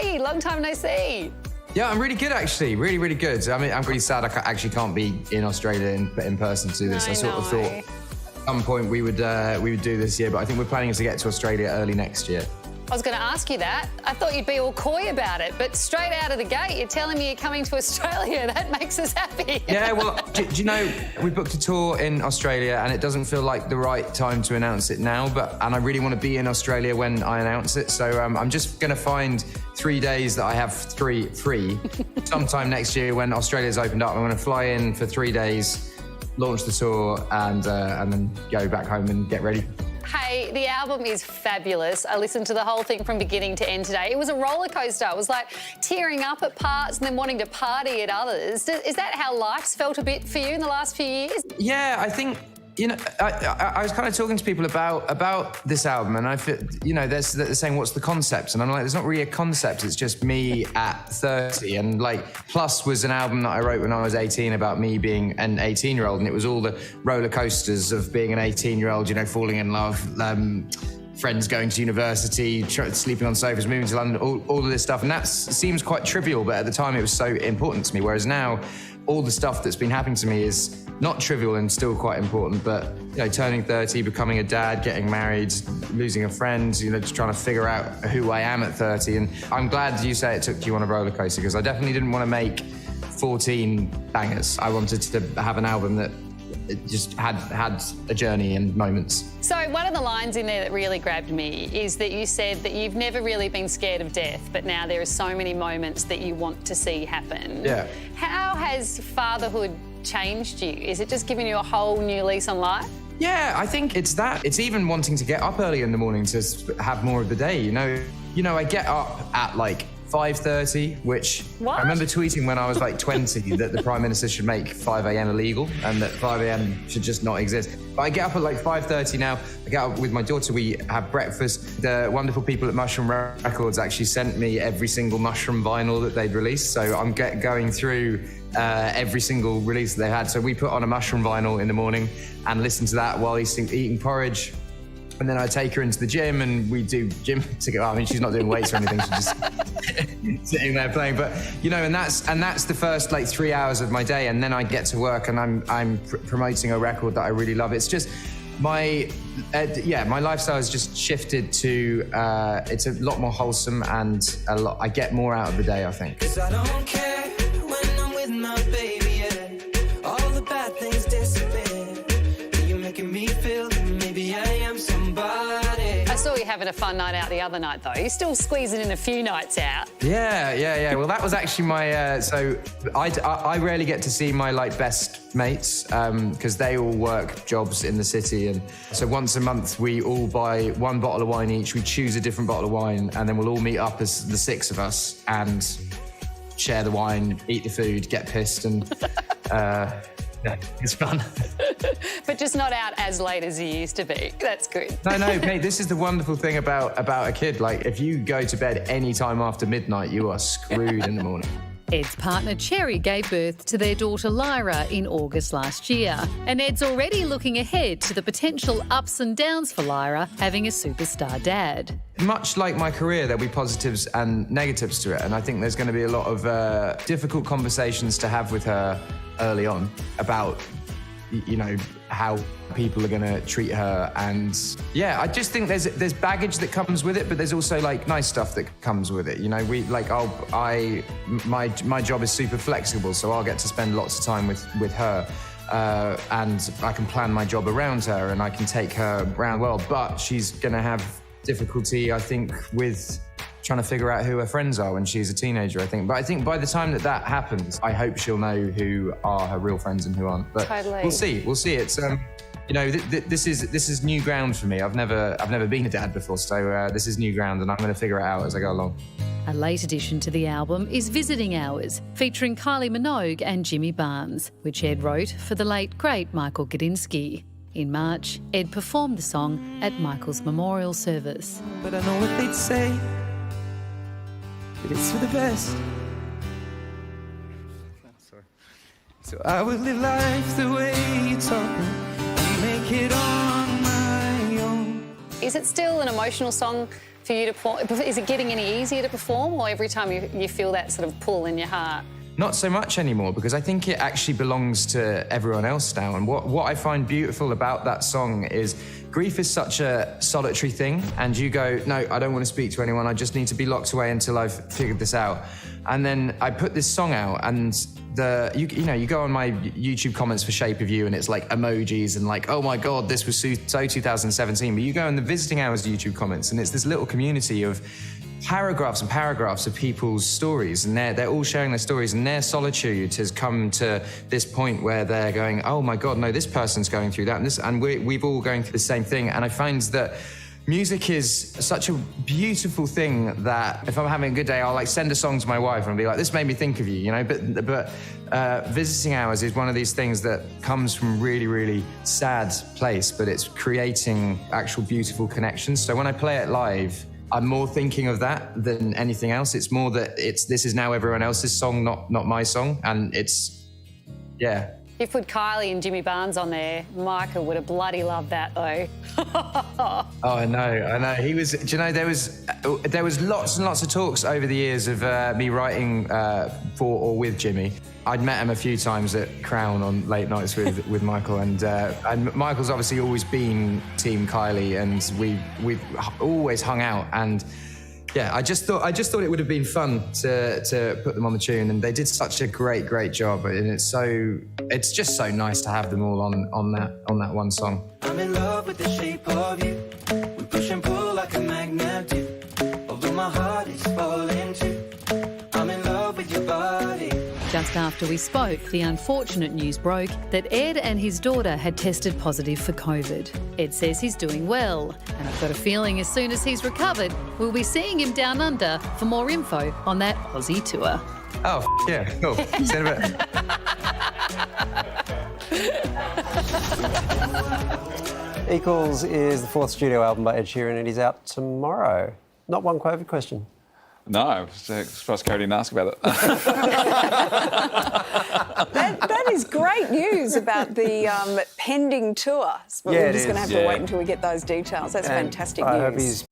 are you? Long time no see. Yeah, I'm really good, actually. Really, really good. I mean, I'm really sad I actually can't be in Australia in person to do this. I sort of thought at some point we would do this year, but I think we're planning to get to Australia early next year. I was going to ask you that. I thought you'd be all coy about it, but straight out of the gate, you're telling me you're coming to Australia. That makes us happy. Yeah, well, do you know, we booked a tour in Australia and it doesn't feel like the right time to announce it now, and I really want to be in Australia when I announce it. So I'm just going to find 3 days that I have free sometime next year when Australia's opened up. I'm going to fly in for 3 days, launch the tour, and then go back home and get ready. Hey, the album is fabulous. I listened to the whole thing from beginning to end today. It was a roller coaster. It was like tearing up at parts and then wanting to party at others. Is that how life's felt a bit for you in the last few years? Yeah, I think, you know, I was kind of talking to people about this album, and I feel, you know, they're saying, what's the concept? And I'm like, there's not really a concept. It's just me at 30. And like, Plus was an album that I wrote when I was 18 about me being an 18-year-old, and it was all the roller coasters of being an 18-year-old, you know, falling in love, friends going to university, sleeping on sofas, moving to London, all of this stuff. And that seems quite trivial, but at the time it was so important to me. Whereas now, all the stuff that's been happening to me is not trivial and still quite important, but, you know, turning 30, becoming a dad, getting married, losing a friend, you know, just trying to figure out who I am at 30. And I'm glad you say it took you on a roller coaster, because I definitely didn't want to make 14 bangers. I wanted to have an album that just had a journey and moments. So one of the lines in there that really grabbed me is that you said that you've never really been scared of death, but now there are so many moments that you want to see happen. Yeah. How has fatherhood changed you? Is it just giving you a whole new lease on life? Yeah, I think it's that. It's even wanting to get up early in the morning to have more of the day, you know? You know, I get up at like 5:30, which what? I remember tweeting when I was like 20 that the Prime Minister should make 5 a.m. illegal and that 5 a.m. should just not exist. But I get up at like 5:30 now. I get up with my daughter, we have breakfast. The wonderful people at Mushroom Records actually sent me every single Mushroom vinyl that they'd released. So I'm going through every single release that they had. So we put on a Mushroom vinyl in the morning and listen to that while eating porridge. And then I take her into the gym and we do gym together. I mean, she's not doing weights or anything. She's just sitting there playing. But, you know, and that's the first like 3 hours of my day. And then I get to work and I'm promoting a record that I really love. It's just my lifestyle has just shifted to, it's a lot more wholesome and I get more out of the day, I think. 'Cause I don't care when I'm with my baby, yeah. All the bad things disappear. You're making me feel that maybe I am somebody. I saw you having a fun night out the other night, though. You're still squeezing in a few nights out. Yeah. Well, that was actually my... so I rarely get to see my, like, best mates because they all work jobs in the city. And so once a month, we all buy one bottle of wine each. We choose a different bottle of wine, and then we'll all meet up as the 6 of us and share the wine, eat the food, get pissed, and... yeah, it's fun. But just not out as late as you used to be. That's good. No, mate, this is the wonderful thing about a kid. Like, if you go to bed any time after midnight, you are screwed in the morning. Ed's partner Carrie gave birth to their daughter Lyra in August last year. And Ed's already looking ahead to the potential ups and downs for Lyra having a superstar dad. Much like my career, there'll be positives and negatives to it. And I think there's going to be a lot of difficult conversations to have with her early on about, you know, how people are going to treat her. And yeah, I just think there's baggage that comes with it, but there's also like nice stuff that comes with it. You know, my job is super flexible, so I'll get to spend lots of time with her. And I can plan my job around her and I can take her around well, but she's going to have difficulty, I think, with trying to figure out who her friends are when she's a teenager, I think. But I think by the time that happens, I hope she'll know who are her real friends and who aren't. But totally. We'll see. It's you know, this is new ground for me. I've never been a dad before, so this is new ground, and I'm going to figure it out as I go along. A late addition to the album is Visiting Hours, featuring Kylie Minogue and Jimmy Barnes, which Ed wrote for the late, great Michael Gudinski. In March, Ed performed the song at Michael's memorial service. But I know what they'd say, but it's for the best. So I would live life the way you taught me and make it on my own. Is it still an emotional song for you to perform? Is it getting any easier to perform, or every time you feel that sort of pull in your heart? Not so much anymore, because I think it actually belongs to everyone else now. And what I find beautiful about that song is grief is such a solitary thing, and you go, no, I don't want to speak to anyone. I just need to be locked away until I've figured this out. And then I put this song out, and you go on my YouTube comments for Shape of You, and it's like emojis and like, oh my God, this was so 2017. But you go in the Visiting Hours YouTube comments, and it's this little community of paragraphs and paragraphs of people's stories, and they're all sharing their stories, and their solitude has come to this point where they're going, oh my God, no, this person's going through that, and we've all going through the same thing. And I find that music is such a beautiful thing that if I'm having a good day, I'll like send a song to my wife and be like, this made me think of you, you know. But Visiting Hours is one of these things that comes from really, really sad place, but it's creating actual beautiful connections. So when I play it live, I'm more thinking of that than anything else. It's more that this is now everyone else's song, not my song. And it's, yeah. You put Kylie and Jimmy Barnes on there. Michael would have bloody loved that, though. Oh, I know. He was, do you know, there was lots and lots of talks over the years of me writing for or with Jimmy. I'd met him a few times at Crown on late nights with Michael, and Michael's obviously always been Team Kylie, and we've always hung out. And yeah, I just thought it would have been fun to put them on the tune, and they did such a great job. And it's just so nice to have them all on that one song. I'm in love with the shape of you. We push and pull like a magnet do. Although my heart is falling too. I'm in love with your body. Just after we spoke, the unfortunate news broke that Ed and his daughter had tested positive for COVID. Ed says he's doing well, and I've got a feeling as soon as he's recovered, we'll be seeing him down under for more info on that Aussie tour. Oh, yeah, cool. See you in a bit. Equals is the 4th studio album by Ed Sheeran, and he's out tomorrow. Not one COVID question. No, I was surprised Carrie didn't ask about it. That is great news about the pending tour. But Yeah, we're just going to have to Yeah. wait until we get those details. That's fantastic I news. hope he's